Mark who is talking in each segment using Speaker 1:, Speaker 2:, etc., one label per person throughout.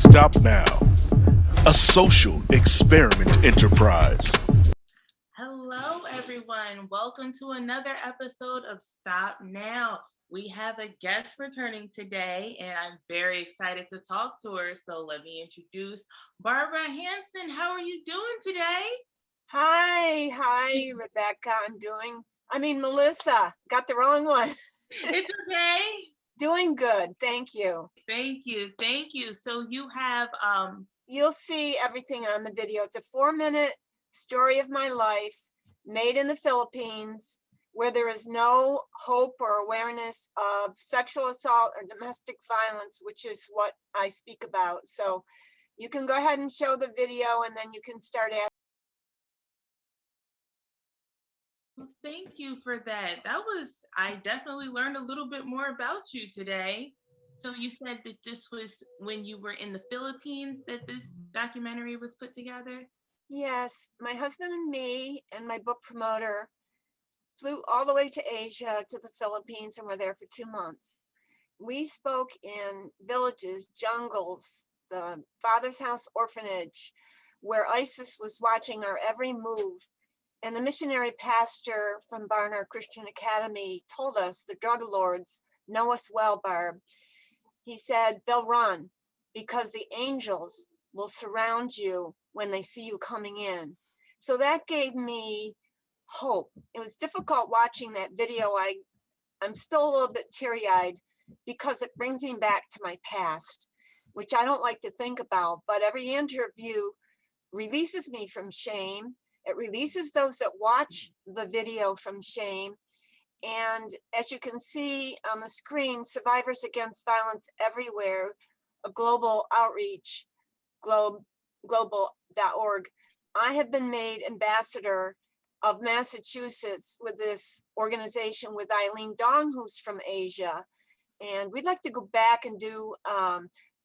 Speaker 1: Stop Now, a social experiment enterprise.
Speaker 2: Hello, everyone. Welcome to another episode of Stop Now. We have a guest returning today, and I'm very excited to talk to her. So let me introduce Barbara Hanson. How are you doing today?
Speaker 3: Hi, Rebecca. Melissa, got the wrong one.
Speaker 2: It's okay.
Speaker 3: Doing good, thank you.
Speaker 2: Thank you. So you have
Speaker 3: You'll see everything on the video. It's a 4-minute story of my life made in the Philippines, where there is no hope or awareness of sexual assault or domestic violence, which is what I speak about. So you can go ahead and show the video, and then you can start asking.
Speaker 2: Thank you for that. I definitely learned a little bit more about you today. So you said that this was when you were in the Philippines that this documentary was put together?
Speaker 3: Yes, my husband and me and my book promoter flew all the way to Asia, to the Philippines, and were there for 2 months. We spoke in villages, jungles, the Father's House orphanage, where ISIS was watching our every move. And the missionary pastor from Barnard Christian Academy told us, the drug lords know us well, Barb. He said, they'll run because the angels will surround you when they see you coming in. So that gave me hope. It was difficult watching that video. I'm still a little bit teary-eyed because it brings me back to my past, which I don't like to think about, but every interview releases me from shame. It releases those that watch the video from shame. And as you can see on the screen, Survivors Against Violence Everywhere, a global outreach, global.org. I have been made ambassador of Massachusetts with this organization with Eileen Dong, who's from Asia. And we'd like to go back and do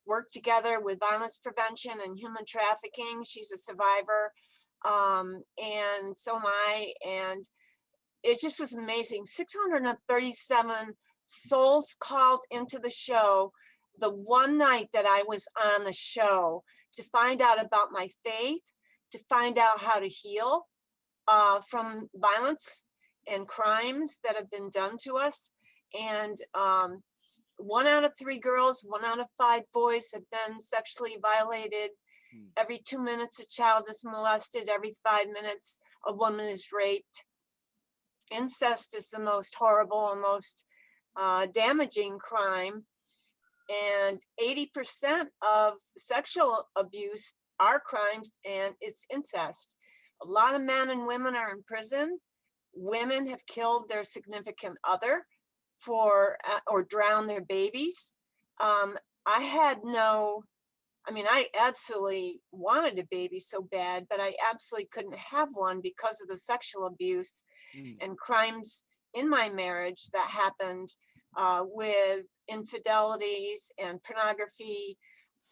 Speaker 3: work together with violence prevention and human trafficking. She's a survivor, and so am I. And it just was amazing. 637 souls called into the show the one night that I was on the show to find out about my faith, to find out how to heal from violence and crimes that have been done to us. And 1 out of 3 girls, 1 out of 5 boys have been sexually violated. Every 2 minutes, a child is molested. Every 5 minutes, a woman is raped. Incest is the most horrible and most damaging crime. And 80% of sexual abuse are crimes, and it's incest. A lot of men and women are in prison. Women have killed their significant other for or drowned their babies. I absolutely wanted a baby so bad, but I absolutely couldn't have one because of the sexual abuse and crimes in my marriage that happened with infidelities and pornography.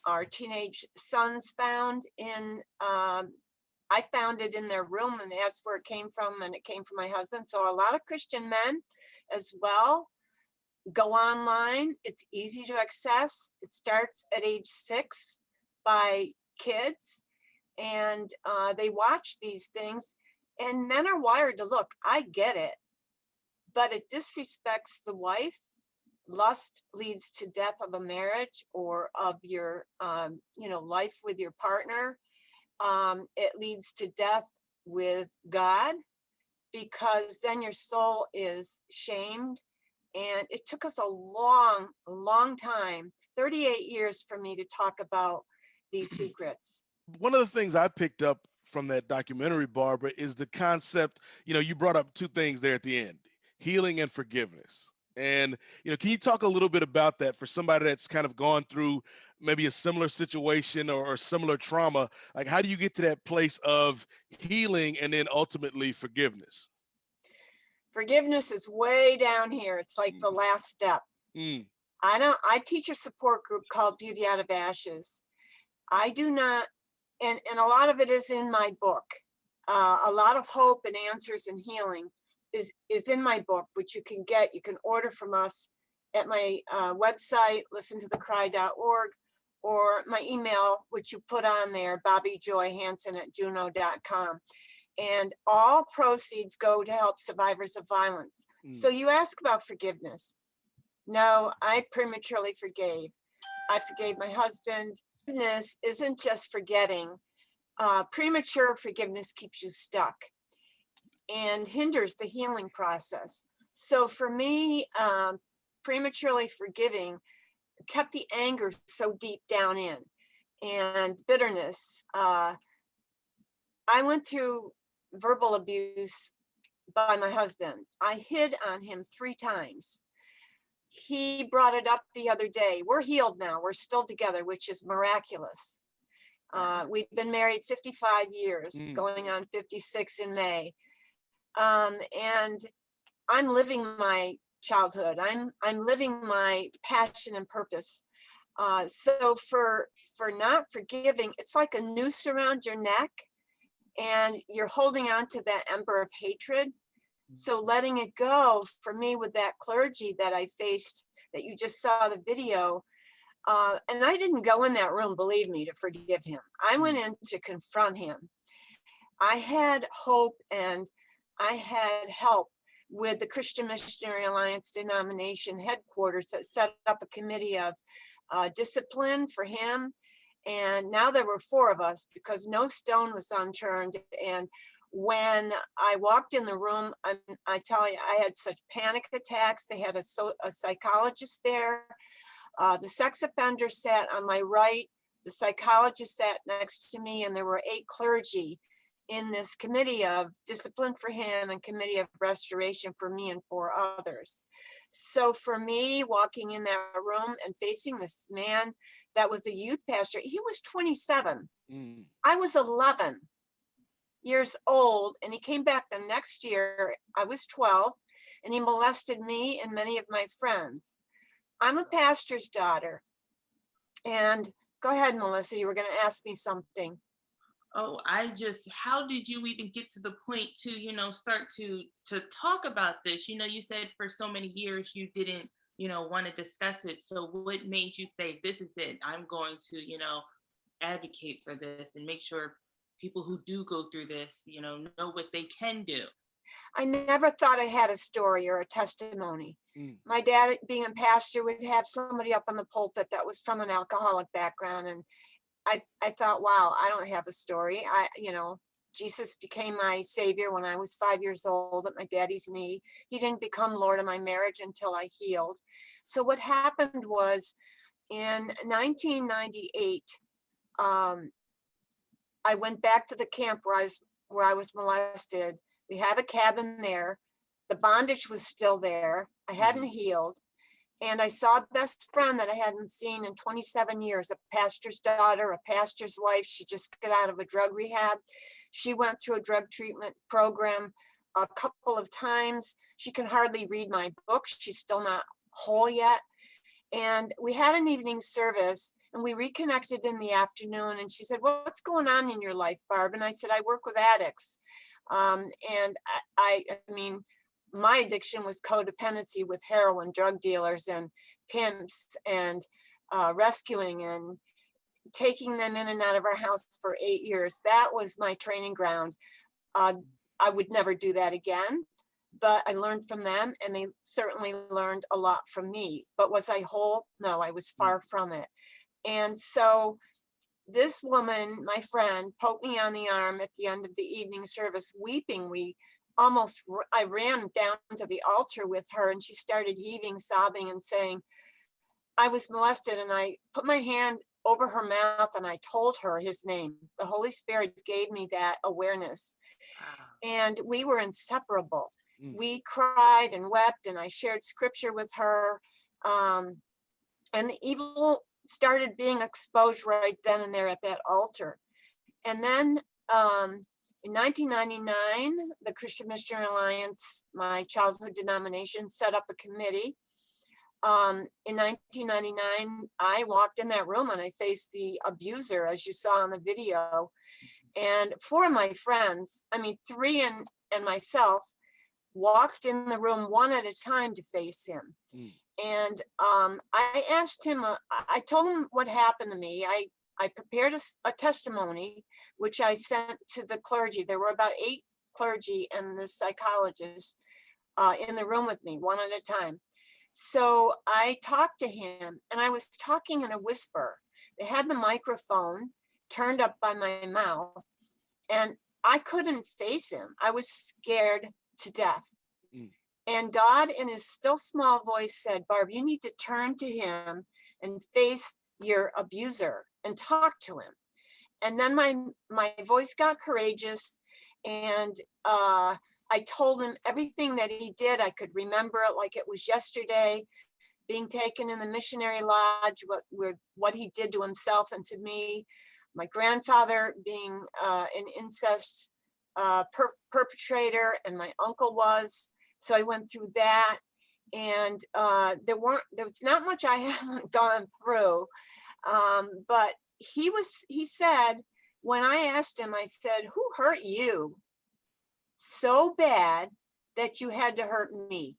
Speaker 3: Our teenage sons found in, I found it in their room and asked where it came from, and it came from my husband. So a lot of Christian men as well go online. It's easy to access. It starts at age 6 by kids, and they watch these things, and men are wired to look. I get it, but it disrespects the wife. Lust leads to death of a marriage or of your life with your partner. It leads to death with God, because then your soul is shamed. And it took us a long time, 38 years, for me to talk about these secrets.
Speaker 1: One of the things I picked up from that documentary, Barbara, is the concept, you brought up 2 things there at the end, healing and forgiveness. And, can you talk a little bit about that for somebody that's kind of gone through maybe a similar situation or similar trauma? Like, how do you get to that place of healing and then ultimately forgiveness?
Speaker 3: Forgiveness is way down here. It's like the last step. I teach a support group called Beauty Out of Ashes. I do not, and a lot of it is in my book. A lot of hope and answers and healing is in my book, which you can order from us at my website, listentothecry.org, or my email, which you put on there, bobbyjoyhanson@juno.com. And all proceeds go to help survivors of violence. So you ask about forgiveness. No, I prematurely forgave. I forgave my husband. Forgiveness isn't just forgetting. Premature forgiveness keeps you stuck and hinders the healing process. So for me, prematurely forgiving kept the anger so deep down in, and bitterness. I went through verbal abuse by my husband. I hid on him 3 times. He brought it up the other day. We're healed now. We're still together, which is miraculous. We've been married 55 years, going on 56 in May. And I'm living my childhood. I'm living my passion and purpose. So for not forgiving, it's like a noose around your neck, and you're holding on to that ember of hatred. So letting it go, for me, with that clergy that I faced, that you just saw the video, and I didn't go in that room, believe me, to forgive him. I went in to confront him. I had hope and I had help with the Christian Missionary Alliance denomination headquarters that set up a committee of discipline for him. And now there were 4 of us, because no stone was unturned. And when I walked in the room, I tell you, I had such panic attacks. They had a psychologist there. The sex offender sat on my right. The psychologist sat next to me, and there were 8 clergy in this committee of discipline for him and committee of restoration for me and 4 others. So for me, walking in that room and facing this man that was a youth pastor, he was 27. I was 11 years old, and he came back the next year. I was 12, and he molested me and many of my friends. I'm a pastor's daughter. And go ahead, Melissa, you were going to ask me something.
Speaker 2: Oh, how did you even get to the point to, start to talk about this? You said for so many years you didn't, want to discuss it. So what made you say, this is it, I'm going to, advocate for this and make sure people who do go through this, know what they can do?
Speaker 3: I never thought I had a story or a testimony. My dad, being a pastor, would have somebody up on the pulpit that was from an alcoholic background. And I thought, wow, I don't have a story. Jesus became my savior when I was 5 years old at my daddy's knee. He didn't become Lord of my marriage until I healed. So what happened was, in 1998, I went back to the camp where I was molested. We have a cabin there. The bondage was still there. I hadn't healed. And I saw a best friend that I hadn't seen in 27 years, a pastor's daughter, a pastor's wife. She just got out of a drug rehab. She went through a drug treatment program a couple of times. She can hardly read my book. She's still not whole yet. And we had an evening service, and we reconnected in the afternoon. And she said, what's going on in your life, Barb? And I said, I work with addicts. And I mean, my addiction was codependency with heroin, drug dealers and pimps, and rescuing and taking them in and out of our house for 8 years. That was my training ground. I would never do that again, but I learned from them, and they certainly learned a lot from me. But was I whole? No, I was far from it. And so this woman, my friend, poked me on the arm at the end of the evening service, weeping. I ran down to the altar with her, and she started heaving, sobbing, and saying, I was molested. And I put my hand over her mouth and I told her his name. The Holy Spirit gave me that awareness. And we were inseparable. We cried and wept, and I shared scripture with her. And the evil started being exposed right then and there at that altar. And then in 1999, the Christian Missionary Alliance, my childhood denomination, set up a committee. In 1999, I walked in that room and I faced the abuser, as you saw in the video. And 4 of my friends, 3 and myself, walked in the room one at a time to face him. And I asked him, I told him what happened to me. I prepared a testimony, which I sent to the clergy. There were about 8 clergy and the psychologist in the room with me, one at a time. So I talked to him, and I was talking in a whisper. They had the microphone turned up by my mouth, and I couldn't face him. I was scared to death. And God, in his still small voice, said, Barb, you need to turn to him and face your abuser and talk to him. And then my voice got courageous, and I told him everything that he did. I could remember it like it was yesterday, being taken in the missionary lodge, what he did to himself and to me, my grandfather being an incest perpetrator, and my uncle was. So I went through that, and there was not much I haven't gone through, but he said, when I asked him, I said, who hurt you so bad that you had to hurt me?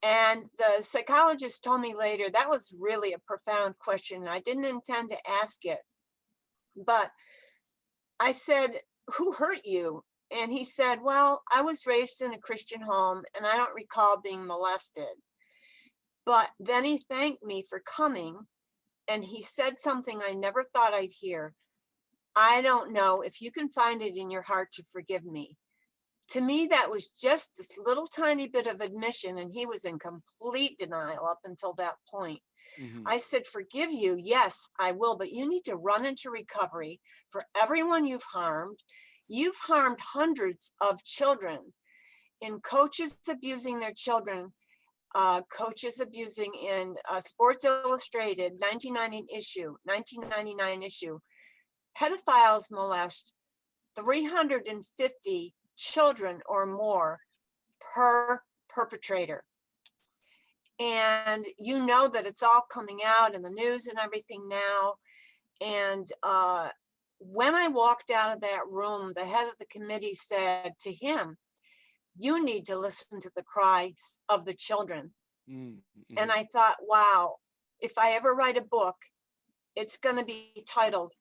Speaker 3: And the psychologist told me later, that was really a profound question. I didn't intend to ask it, but I said, who hurt you? And he said, well, I was raised in a Christian home, and I don't recall being molested. But then he thanked me for coming, and he said something I never thought I'd hear. I don't know if you can find it in your heart to forgive me. To me, that was just this little tiny bit of admission, and he was in complete denial up until that point. I said, forgive you? Yes, I will, but you need to run into recovery for everyone you've harmed. You've harmed hundreds of children, in coaches abusing their children, coaches abusing in Sports Illustrated, 1999 issue. Pedophiles molest 350 children or more per perpetrator. And you know that it's all coming out in the news and everything now. And when I walked out of that room, the head of the committee said to him, you need to listen to the cries of the children. And I thought, wow, if I ever write a book, it's going to be titled,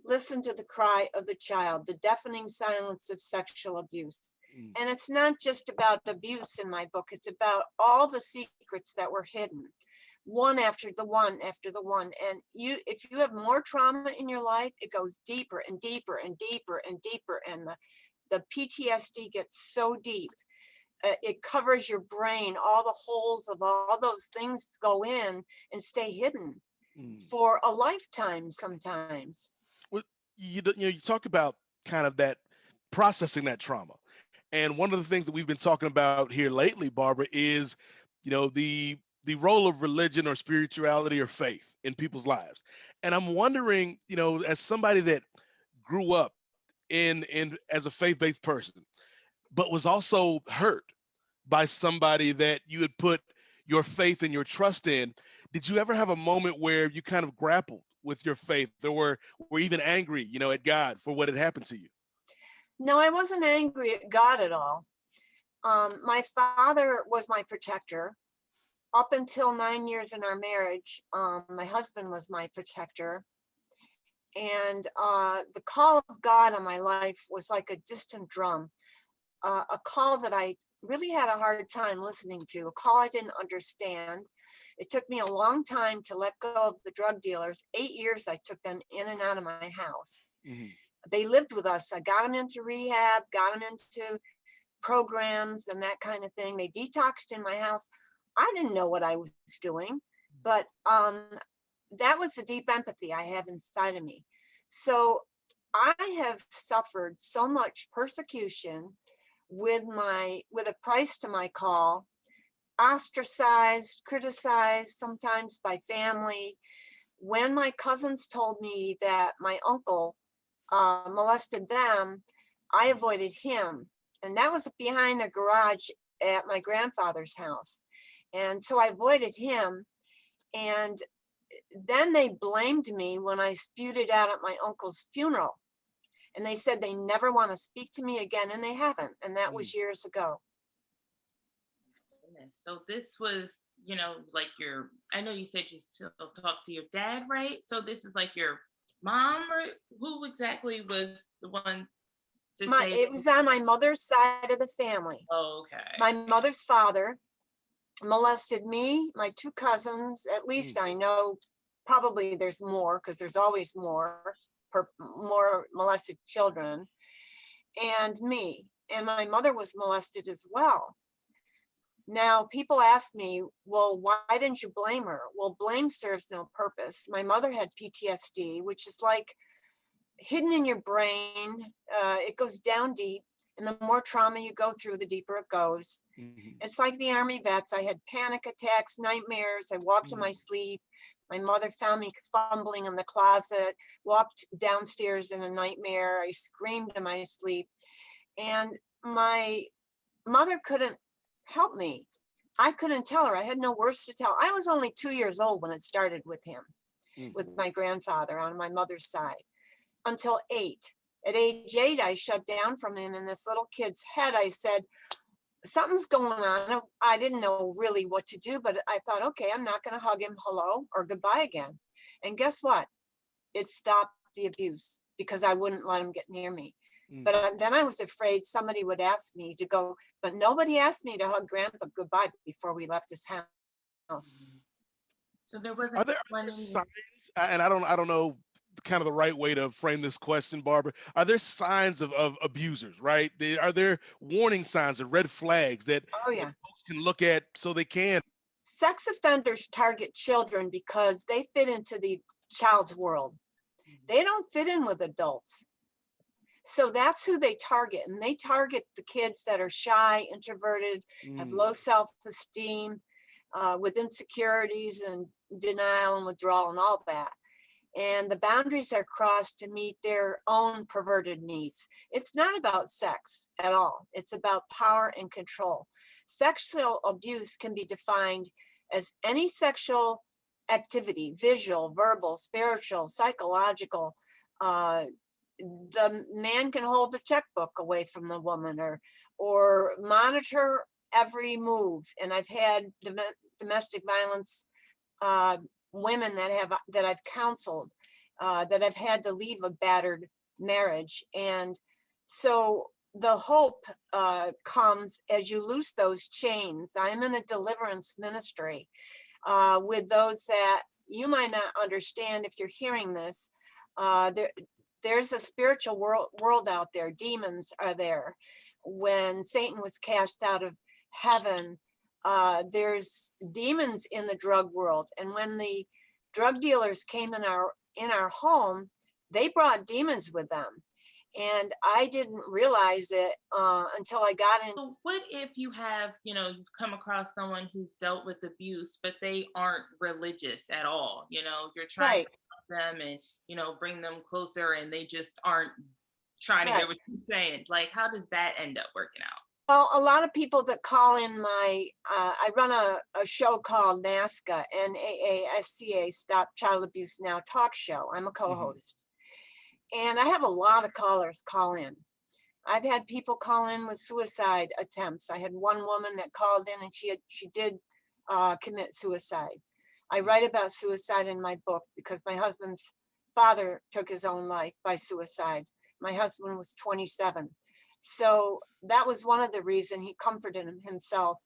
Speaker 3: Listen to the Cry of the Child, The Deafening Silence of Sexual Abuse. And it's not just about abuse in my book. It's about all the secrets that were hidden, one after the one after the one. And if you have more trauma in your life, it goes deeper and deeper and deeper and deeper. And the PTSD gets so deep. It covers your brain. All the holes of all those things go in and stay hidden for a lifetime sometimes.
Speaker 1: Well, you talk about kind of that processing that trauma. And one of the things that we've been talking about here lately, Barbara, is, the role of religion or spirituality or faith in people's lives. And I'm wondering, as somebody that grew up in as a faith-based person, but was also hurt by somebody that you had put your faith and your trust in, did you ever have a moment where you kind of grappled with your faith, or were even angry, at God for what had happened to you?
Speaker 3: No, I wasn't angry at God at all. My father was my protector. Up until 9 years in our marriage, my husband was my protector. And the call of God on my life was like a distant drum, a call that I really had a hard time listening to, a call I didn't understand. It took me a long time to let go of the drug dealers. 8 years I took them in and out of my house. They lived with us. I got them into rehab, got them into programs and that kind of thing. They detoxed in my house. I didn't know what I was doing, but that was the deep empathy I have inside of me. So I have suffered so much persecution with a price to my call, ostracized, criticized, sometimes by family. When my cousins told me that my uncle molested them, I avoided him. And that was behind the garage at my grandfather's house. And so I avoided him. And then they blamed me when I spewed it out at my uncle's funeral. And they said they never want to speak to me again, and they haven't. And that was years ago.
Speaker 2: So this was, like I know you said you still talk to your dad, right? So this is like your mom, or who exactly was the one to say
Speaker 3: It was on my mother's side of the family.
Speaker 2: Oh, okay.
Speaker 3: My mother's father molested me, my two cousins, at least I know, probably there's more, because there's always more molested children, and me. And my mother was molested as well. Now, people ask me, well, why didn't you blame her? Well, blame serves no purpose. My mother had PTSD, which is like hidden in your brain. It goes down deep. And the more trauma you go through, the deeper it goes. It's like the Army vets. I had panic attacks, nightmares. I walked in my sleep. My mother found me fumbling in the closet, walked downstairs in a nightmare. I screamed in my sleep. And my mother couldn't help me. I couldn't tell her. I had no words to tell. I was only 2 years old when it started with him, with my grandfather on my mother's side, until 8. At age 8, I shut down from him. In this little kid's head, I said, something's going on. I didn't know really what to do, but I thought, okay, I'm not going to hug him hello or goodbye again. And guess what? It stopped the abuse because I wouldn't let him get near me. But then I was afraid somebody would ask me to go, but nobody asked me to hug Grandpa goodbye before we left his house.
Speaker 2: So there wasn't.
Speaker 1: Are there signs? And I don't know kind of the right way to frame this question, Barbara. Are there signs of abusers, right? Are there warning signs or red flags that folks can look at so they can?
Speaker 3: Sex offenders target children because they fit into the child's world. They don't fit in with adults. So that's who they target. And they target the kids that are shy, introverted, have low self-esteem, with insecurities and denial and withdrawal and all that. And the boundaries are crossed to meet their own perverted needs. It's not about sex at all. It's about power and control. Sexual abuse can be defined as any sexual activity, visual, verbal, spiritual, psychological. The man can hold the checkbook away from the woman, or monitor every move. And I've had domestic violence women that I've counseled, that I've had to leave a battered marriage. And so the hope comes as you loose those chains. I'm in a deliverance ministry with those that you might not understand if you're hearing this. There's a spiritual world out there. Demons are there. When Satan was cast out of heaven, there's demons in the drug world. And when the drug dealers came in our home, they brought demons with them. And I didn't realize it until I got in.
Speaker 2: So what if you have, you've come across someone who's dealt with abuse, but they aren't religious at all? You're trying to help them and, bring them closer, and they just aren't trying to hear what you're saying. Like, how does that end up working out?
Speaker 3: Well, a lot of people that call in I run a show called NASCA, NAASCA, Stop Child Abuse Now talk show. I'm a co-host. And I have a lot of callers call in. I've had people call in with suicide attempts. I had one woman that called in and she did commit suicide. I write about suicide in my book because my husband's father took his own life by suicide. My husband was 27. So that was one of the reasons he comforted himself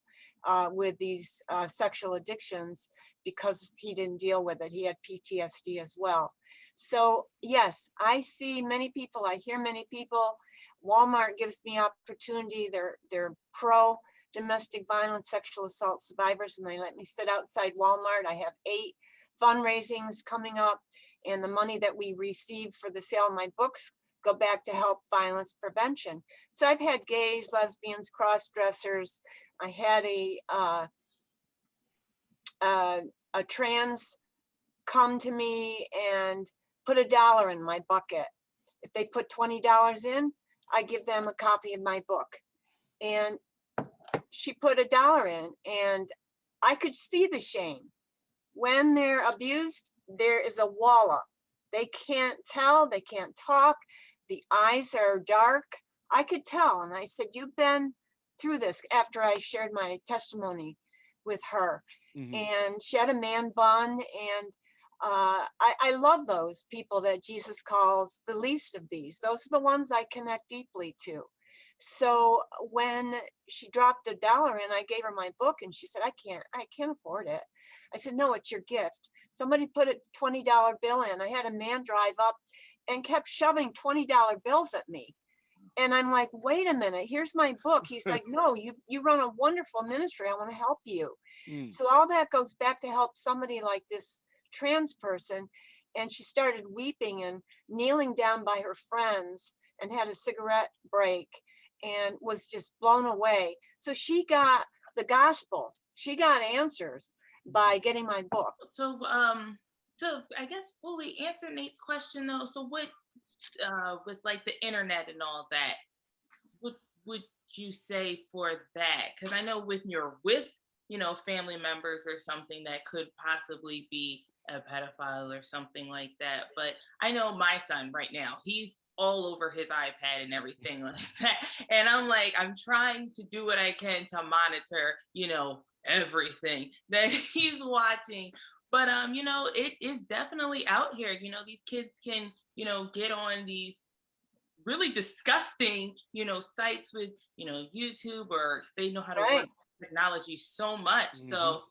Speaker 3: with these sexual addictions, because he didn't deal with it. He had PTSD as well. So yes, I see many people, I hear many people. Walmart gives me opportunity. They're pro domestic violence, sexual assault survivors, and they let me sit outside Walmart. I have 8 fundraisings coming up, and the money that we receive for the sale of my books go back to help violence prevention. So I've had gays, lesbians, cross-dressers. I had a trans come to me and put $1 in my bucket. If they put $20 in, I give them a copy of my book. And she put $1 in, and I could see the shame. When they're abused, there is a wall up. They can't tell, they can't talk. The eyes are dark. I could tell. And I said, you've been through this, after I shared my testimony with her.
Speaker 1: Mhm.
Speaker 3: And she had a man bun. And I love those people that Jesus calls the least of these. Those are the ones I connect deeply to. So when she dropped $1 and I gave her my book and she said, I can't afford it. I said, no, it's your gift. Somebody put a $20 bill in. I had a man drive up and kept shoving $20 bills at me. And I'm like, wait a minute, here's my book. He's like, no, you run a wonderful ministry. I want to help you.
Speaker 1: Mm.
Speaker 3: So all that goes back to help somebody like this trans person. And she started weeping and kneeling down by her friends and had a cigarette break and was just blown away. So she got the gospel. She got answers by getting my book.
Speaker 2: So I guess fully answer Nate's question though. So what with like the internet and all that, what would you say for that? Because I know when you're with, family members or something that could possibly be a pedophile or something like that. But I know my son right now, he's all over his iPad and everything like that. And I'm like, I'm trying to do what I can to monitor, everything that he's watching. But it is definitely out here. These kids can, get on these really disgusting, sites with, YouTube, or they know how to
Speaker 3: Right.
Speaker 2: work technology so much.
Speaker 1: Mhm.
Speaker 2: So,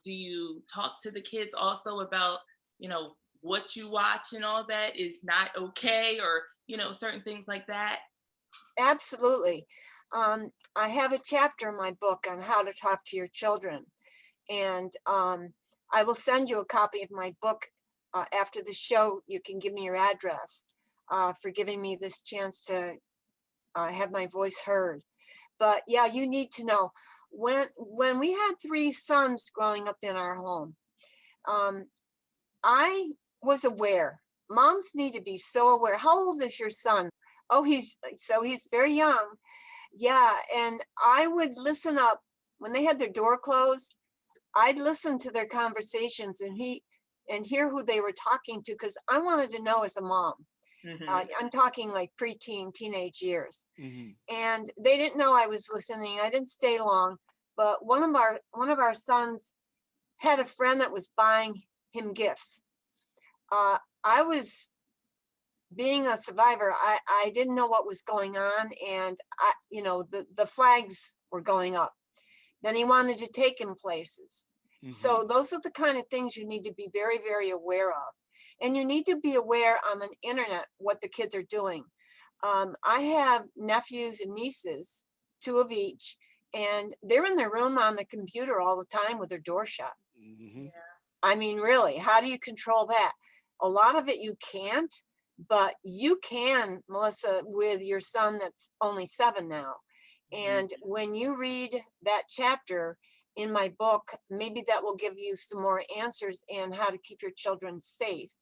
Speaker 2: do you talk to the kids also about, what you watch and all that is not okay, or, certain things like that?
Speaker 3: Absolutely. I have a chapter in my book on how to talk to your children. And I will send you a copy of my book after the show. You can give me your address for giving me this chance to have my voice heard. But yeah, you need to know, when we had 3 sons growing up in our home, I was aware. Moms need to be so aware. How old is your son? Oh, he's very young. Yeah, and I would listen up when they had their door closed. I'd listen to their conversations and hear who they were talking to, because I wanted to know as a mom.
Speaker 2: Mm-hmm.
Speaker 3: I'm talking like preteen, teenage years.
Speaker 1: Mhm.
Speaker 3: And they didn't know I was listening. I didn't stay long, but one of our sons had a friend that was buying him gifts. I was, being a survivor, I didn't know what was going on, and the flags were going up. Then he wanted to take him places.
Speaker 1: Mhm.
Speaker 3: So those are the kind of things you need to be very, very aware of. And you need to be aware on the internet what the kids are doing. I have nephews and nieces, 2 of each, and they're in their room on the computer all the time with their door shut.
Speaker 1: Mhm.
Speaker 3: I mean, really, how do you control that? A lot of it you can't, but you can, Melissa, with your son that's only 7 now. And when you read that chapter in my book, maybe that will give you some more answers in how to keep your children safe,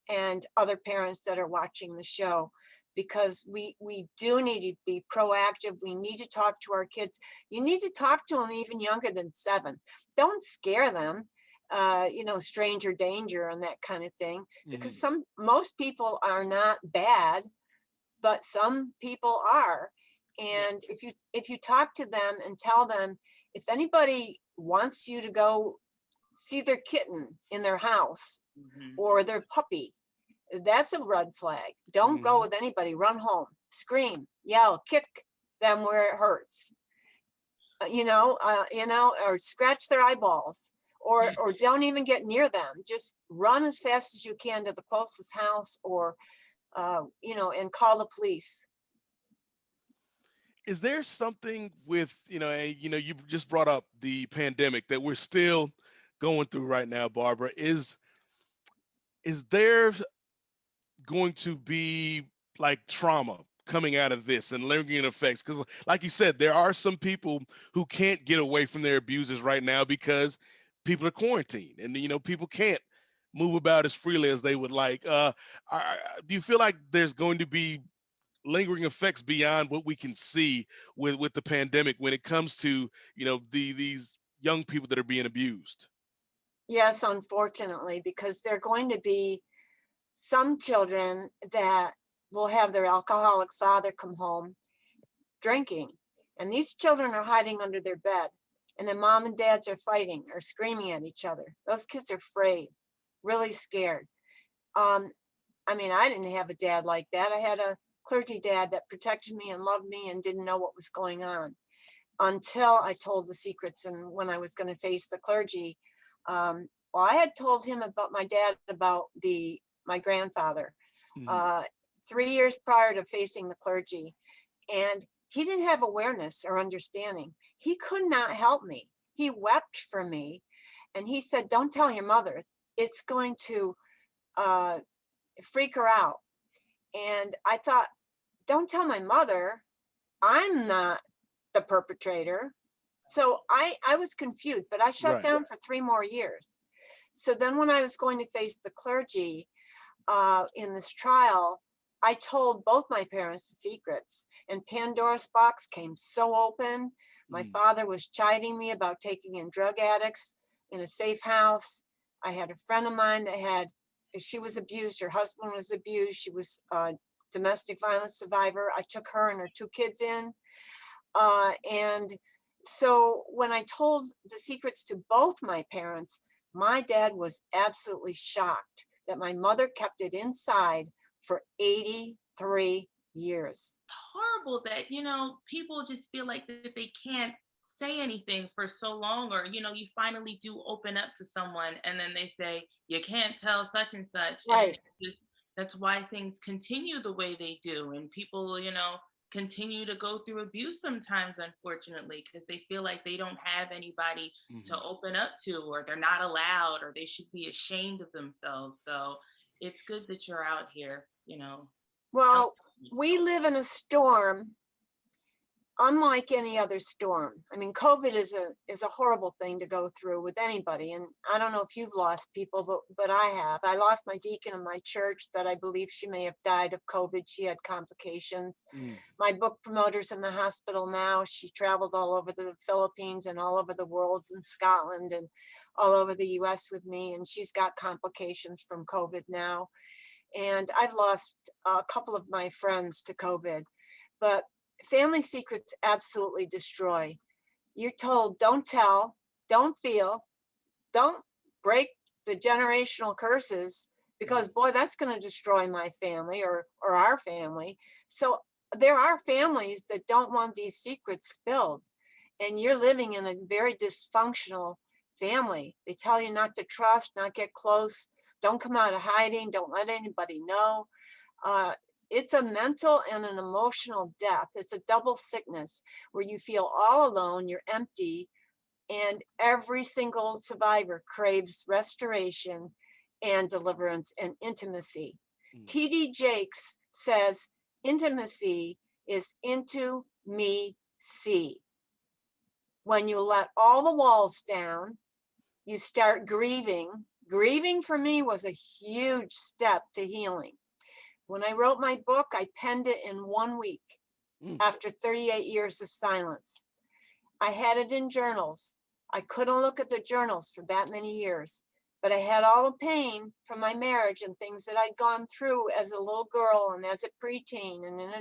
Speaker 3: and other parents that are watching the show, because we do need to be proactive. We need to talk to our kids. You need to talk to them even younger than 7. Don't scare them, stranger danger and that kind of thing, because
Speaker 1: Mhm.
Speaker 3: most people are not bad, but some people are.
Speaker 2: Yeah.
Speaker 3: And if you talk to them and tell them, if anybody wants you to go see their kitten in their house
Speaker 2: Mm-hmm.
Speaker 3: or their puppy, that's a red flag. Don't go
Speaker 1: Mhm.
Speaker 3: with anybody. Run home, scream, yell, kick them where it hurts, or scratch their eyeballs, or don't even get near them. Just run as fast as you can to the closest house, or and call the police.
Speaker 1: Is there something with, you just brought up the pandemic that we're still going through right now, Barbara? Is there going to be like trauma coming out of this and lingering effects? Because like you said, there are some people who can't get away from their abusers right now because people are quarantined, and people can't move about as freely as they would like. Do you feel like there's going to be lingering effects beyond what we can see with the pandemic when it comes to these young people that are being abused?
Speaker 3: Yes, unfortunately, because there are going to be some children that will have their alcoholic father come home drinking. And these children are hiding under their bed. And their mom and dads are fighting or screaming at each other. Those kids are afraid, really scared. I mean, I didn't have a dad like that. I had a clergy dad that protected me and loved me and didn't know what was going on until I told the secrets. And when I was going to face the clergy, well, I had told him about my dad, about my grandfather,
Speaker 1: Mhm.
Speaker 3: 3 years prior to facing the clergy. And he didn't have awareness or understanding. He could not help me. He wept for me. And he said, don't tell your mother. It's going to freak her out. And I thought, don't tell my mother. I'm not the perpetrator. So I was confused, but I shut
Speaker 1: Right.
Speaker 3: down for 3 more years. So then when I was going to face the clergy in this trial, I told both my parents the secrets, and Pandora's box came so open. My
Speaker 1: Mm.
Speaker 3: father was chiding me about taking in drug addicts in a safe house. I had a friend of mine she was abused, her husband was abused. She was a domestic violence survivor. I took her and her 2 kids in. And so when I told the secrets to both my parents, my dad was absolutely shocked that my mother kept it inside for 83 years.
Speaker 2: Horrible that, people just feel like that they can't say anything for so long, or you finally do open up to someone and then they say you can't tell such and such, and
Speaker 3: Right.
Speaker 2: that's why things continue the way they do, and people continue to go through abuse sometimes, unfortunately, because they feel like they don't have anybody to
Speaker 1: Mhm.
Speaker 2: open up to, or they're not allowed, or they should be ashamed of themselves. So it's good that you're out here,
Speaker 3: Well,
Speaker 2: helping
Speaker 3: we
Speaker 2: people.
Speaker 3: live in a storm unlike any other storm. I mean, COVID is a horrible thing to go through with anybody. And I don't know if you've lost people, but I have. I lost my deacon in my church that I believe she may have died of COVID. She had complications.
Speaker 1: Mm.
Speaker 3: My book promoter's in the hospital now. She traveled all over the Philippines and all over the world, in Scotland and all over the US with me. And she's got complications from COVID now. And I've lost a couple of my friends to COVID. But family secrets absolutely destroy. You're told, don't tell, don't feel, don't break the generational curses, because
Speaker 1: Mm.
Speaker 3: boy, that's going to destroy my family or our family. So there are families that don't want these secrets spilled, and you're living in a very dysfunctional family. They tell you not to trust, not get close, don't come out of hiding, don't let anybody know. uh, it's a mental and an emotional death. It's a double sickness where you feel all alone, you're empty, and every single survivor craves restoration and deliverance and intimacy.
Speaker 1: Mm.
Speaker 3: T.D. Jakes says, intimacy is into me see. When you let all the walls down, you start grieving. Grieving for me was a huge step to healing. When I wrote my book, I penned it in 1 week
Speaker 1: Mm.
Speaker 3: after 38 years of silence. I had it in journals. I couldn't look at the journals for that many years, but I had all the pain from my marriage and things that I'd gone through as a little girl and as a preteen and an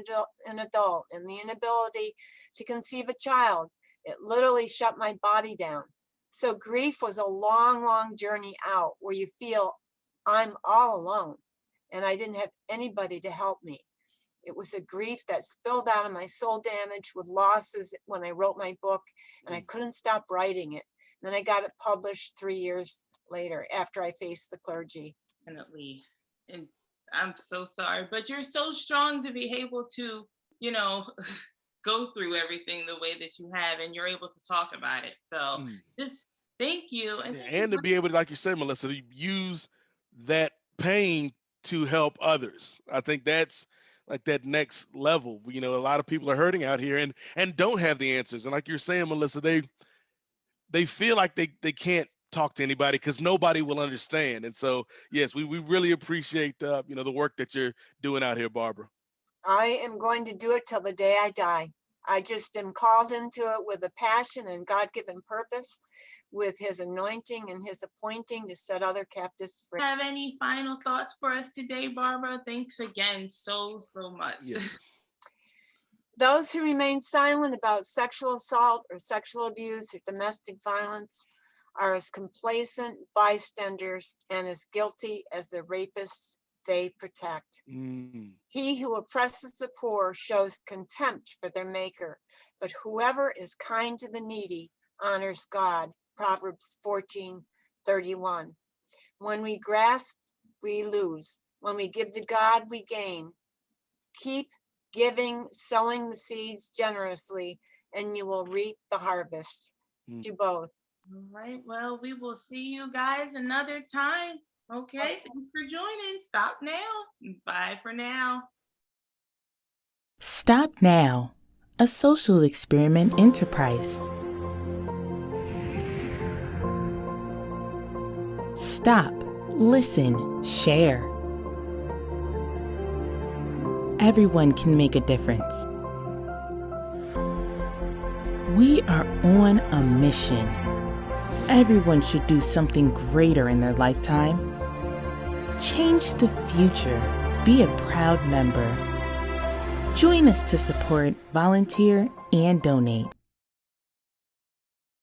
Speaker 3: adult, and the inability to conceive a child. It literally shut my body down. So grief was a long, long journey out where you feel I'm all alone and I didn't have anybody to help me. It was a grief that spilled out of my soul damage with losses when I wrote my book, and I
Speaker 1: Mm.
Speaker 3: couldn't stop writing it. Then I got it published 3 years later after I faced the clergy.
Speaker 2: Definitely. And I'm so sorry, but you're so strong to be able to, you know, go through everything the way that you have, and you're able to talk about it. So
Speaker 1: Mm.
Speaker 2: just thank you. And
Speaker 1: Yeah,
Speaker 2: thank you
Speaker 1: and to
Speaker 2: for
Speaker 1: be able to, like you said, Melissa, to use that pain to help others. I think that's like that next level. You know, a lot of people are hurting out here and don't have the answers. And like you're saying, Melissa, they feel like they can't talk to anybody because nobody will understand. And so, yes, we really appreciate the work that you're doing out here, Barbara.
Speaker 3: I am going to do it till the day I die. I just am called into it with a passion and God given purpose. with his anointing and his appointing to set other captives free.
Speaker 2: Have any final thoughts for us today, Barbara? Thanks again so much.
Speaker 1: Yes.
Speaker 3: Those who remain silent about sexual assault or sexual abuse or domestic violence are as complacent bystanders and as guilty as the rapists they protect. He who oppresses the poor shows contempt for their maker, but whoever is kind to the needy honors God. Proverbs 14:31. When we grasp, we lose. When we give to God, we gain. Keep giving, sowing the seeds generously, and you will reap the harvest. Do both.
Speaker 2: All right. Well, we will see you guys another time. Okay. Thanks for joining. Stop now. Bye for now.
Speaker 4: Stop Now, a social experiment enterprise. Stop, listen, share. Everyone can make a difference. We are on a mission. Everyone should do something greater in their lifetime. Change the future. Be a proud member. Join us to support, volunteer, and donate.